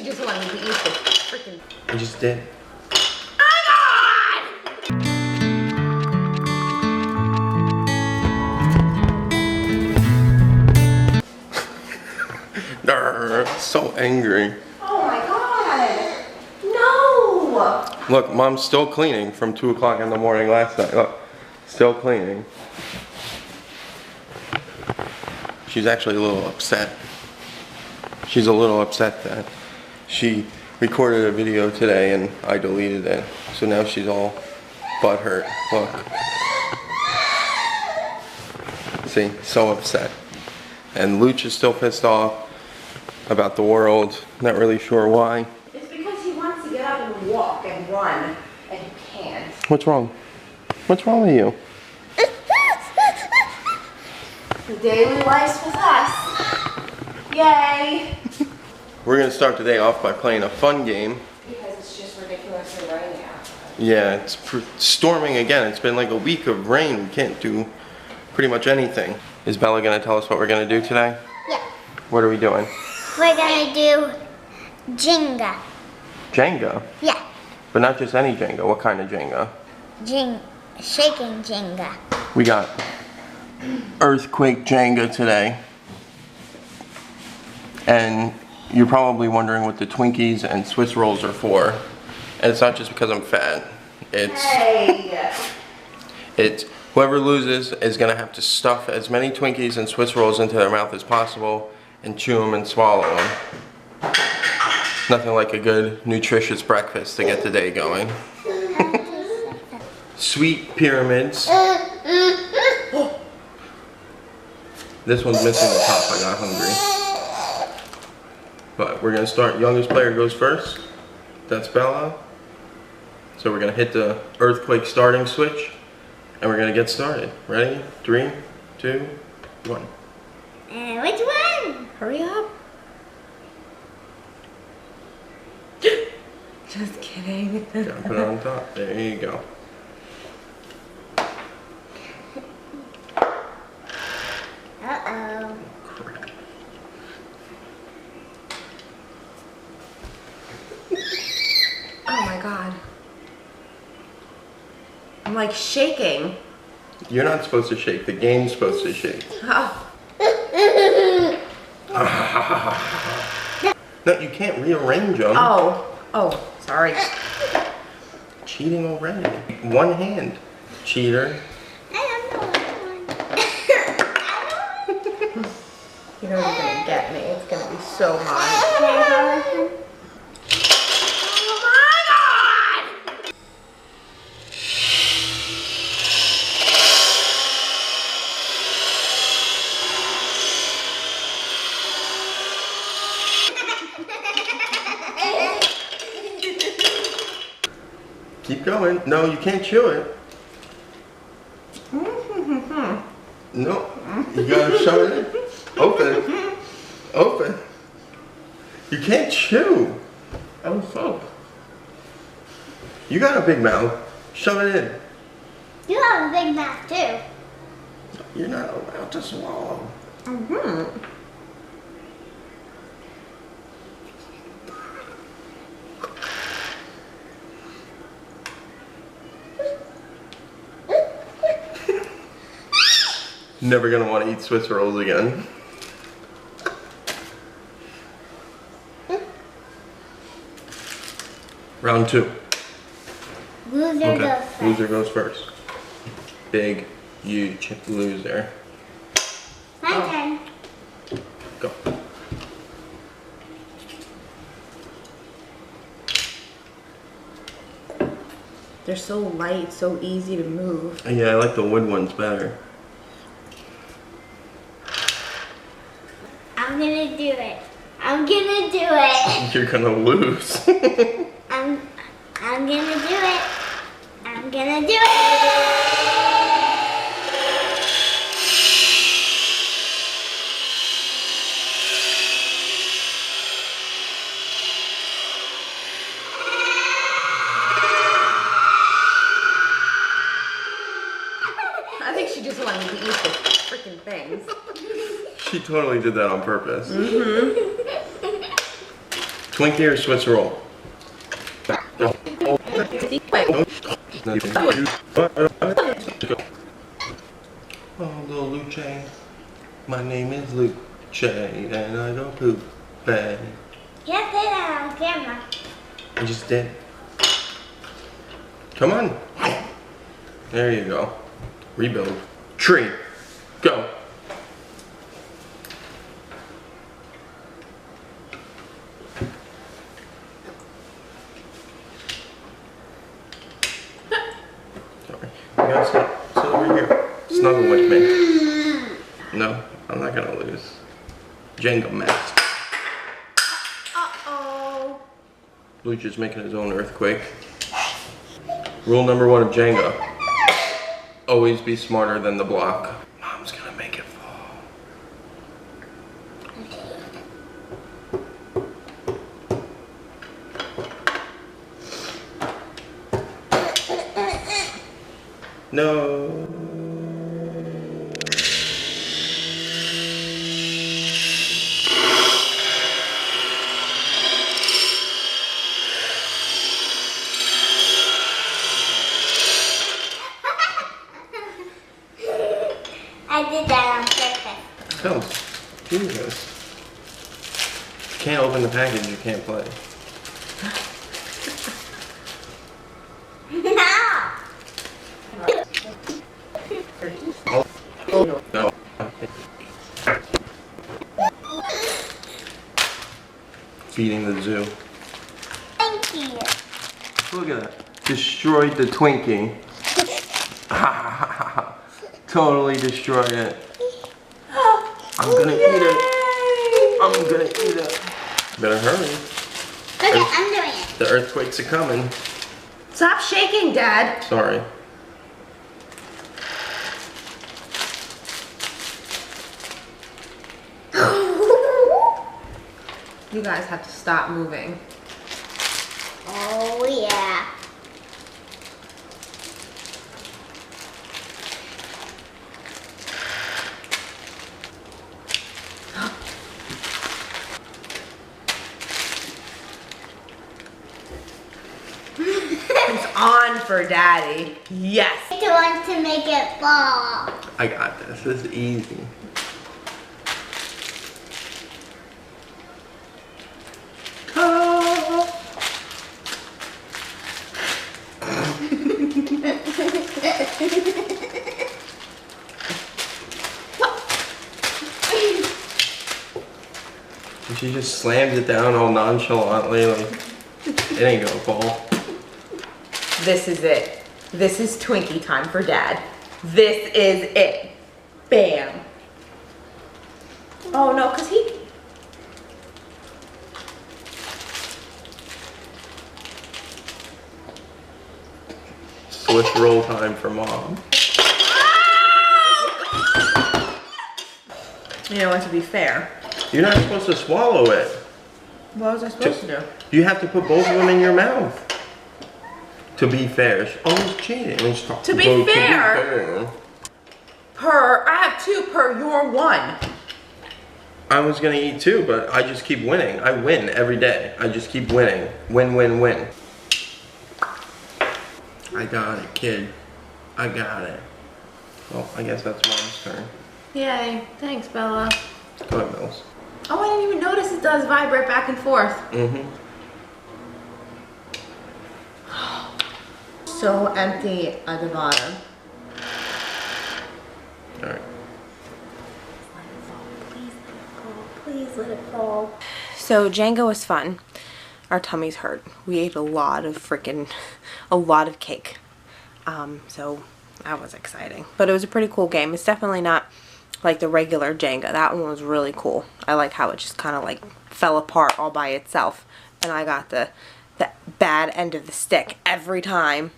just wanted to eat the freaking. I just did. So angry. Oh my god! No! Look, Mom's still cleaning from 2 o'clock in the morning last night. Look, still cleaning. She's actually a little upset. She's a little upset that she recorded a video today and I deleted it. So now she's all butthurt. Look. See, so upset. And Luch is still pissed off about the world. Not really sure why. It's because he wants to get up and walk and run, and he can't. What's wrong? What's wrong with you? The daily life's with us. Yay! We're gonna start the day off by playing a fun game. Because it's just ridiculously raining out. Yeah, it's storming again. It's been like a week of rain. We can't do pretty much anything. Is Bella gonna tell us what we're gonna do today? Yeah. What are we doing? We're gonna do Jenga. Jenga? Yeah. But not just any Jenga. What kind of Jenga? Shaking Jenga. We got Earthquake Jenga today. And you're probably wondering what the Twinkies and Swiss rolls are for. And it's not just because I'm fat. It's whoever loses is gonna have to stuff as many Twinkies and Swiss rolls into their mouth as possible and chew them and swallow them. Nothing like a good, nutritious breakfast to get the day going. Sweet pyramids. This one's missing the top. I got hungry. But we're gonna start. Youngest player goes first. That's Bella. So we're gonna hit the earthquake starting switch, and we're gonna get started. Ready? 3, 2, 1. And which one? Hurry up. Just kidding. Gotta put it on top. There you go. Uh-oh. Oh my god. I'm like shaking. You're not supposed to shake. The game's supposed to shake. Oh. No, you can't rearrange them. Oh, sorry. Cheating already. One hand. Cheater. I don't know which one. You know you're gonna get me. It's gonna be so hot. Keep going. No, you can't chew it. No, you gotta shove it in. Open. Open. You can't chew. Oh, so. You got a big mouth. Shove it in. You have a big mouth too. You're not allowed to swallow. Never gonna want to eat Swiss rolls again. Round 2. Loser goes first. Loser goes first. Big, huge loser. My turn. Go. They're so light, so easy to move. Yeah, I like the wood ones better. I'm gonna do it. I'm gonna do it. You're gonna lose. I'm gonna do it. I'm gonna do it. I think she just wanted to eat the freaking things. She totally did that on purpose. Twinkie or Swiss roll? Oh, little Luce. My name is Luce, and I don't poop bad. Can't say that on camera. I just did. Come on. There you go. Rebuild. Tree. Go. Sorry. You gotta sit over here. Snuggle with me. No, I'm not gonna lose. Jenga mask. Uh-oh. Luke is making his own earthquake. Rule number 1 of Jenga. Always be smarter than the block. Mom's gonna make it fall. No. I did that on purpose. Oh, Jesus. If you can't open the package, you can't play. No. No. Feeding the zoo. Thank you. Look at that. Destroyed the Twinkie. Totally destroyed it. I'm gonna eat it. I'm gonna eat it. Better hurry. Okay, I'm doing it. The earthquakes are coming. Stop shaking, Dad. Sorry. You guys have to stop moving. Oh yeah. It's on for Daddy. Yes. I want to make it fall. I got this. This is easy. And she just slams it down all nonchalantly, like it ain't gonna fall. This is it. This is Twinkie time for Dad. This is it. Bam. Oh no, cause he. Swiss roll time for Mom. You know what? To be fair, You're not supposed to swallow it. what was I supposed to do? You have to put both of them in your mouth. To be fair. Oh, it's cheating. To be fair. I have 2 per your 1. I was gonna eat 2, but I just keep winning. I win every day. I just keep winning. Win, win, win. I got it, kid. I got it. Well, I guess that's Mom's turn. Yay. Thanks, Bella. Go ahead, Mills. Oh, I didn't even notice it does vibrate back and forth. Mm-hmm. So empty at the bottom. All right. Please let it fall. So Jenga was fun. Our tummies hurt. We ate a lot of cake. So that was exciting. But it was a pretty cool game. It's definitely not like the regular Jenga. That one was really cool. I like how it just kind of like fell apart all by itself. And I got the bad end of the stick every time.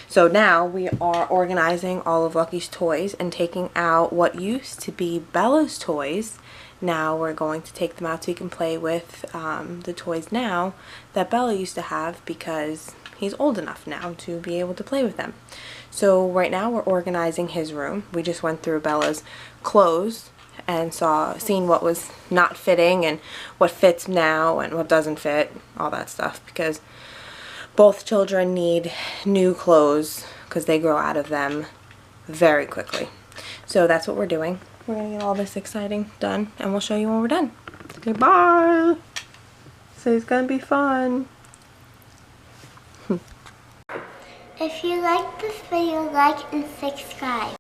So now we are organizing all of Lucky's toys and taking out what used to be Bella's toys. Now we're going to take them out so he can play with the toys now that Bella used to have, because he's old enough now to be able to play with them. So right now we're organizing his room. We just went through Bella's clothes and seen what was not fitting and what fits now and what doesn't fit, all that stuff, because both children need new clothes because they grow out of them very quickly. So that's what we're doing. We're gonna get all this exciting done and we'll show you when we're done. Okay, bye. So it's gonna be fun. If you like this video, like and subscribe.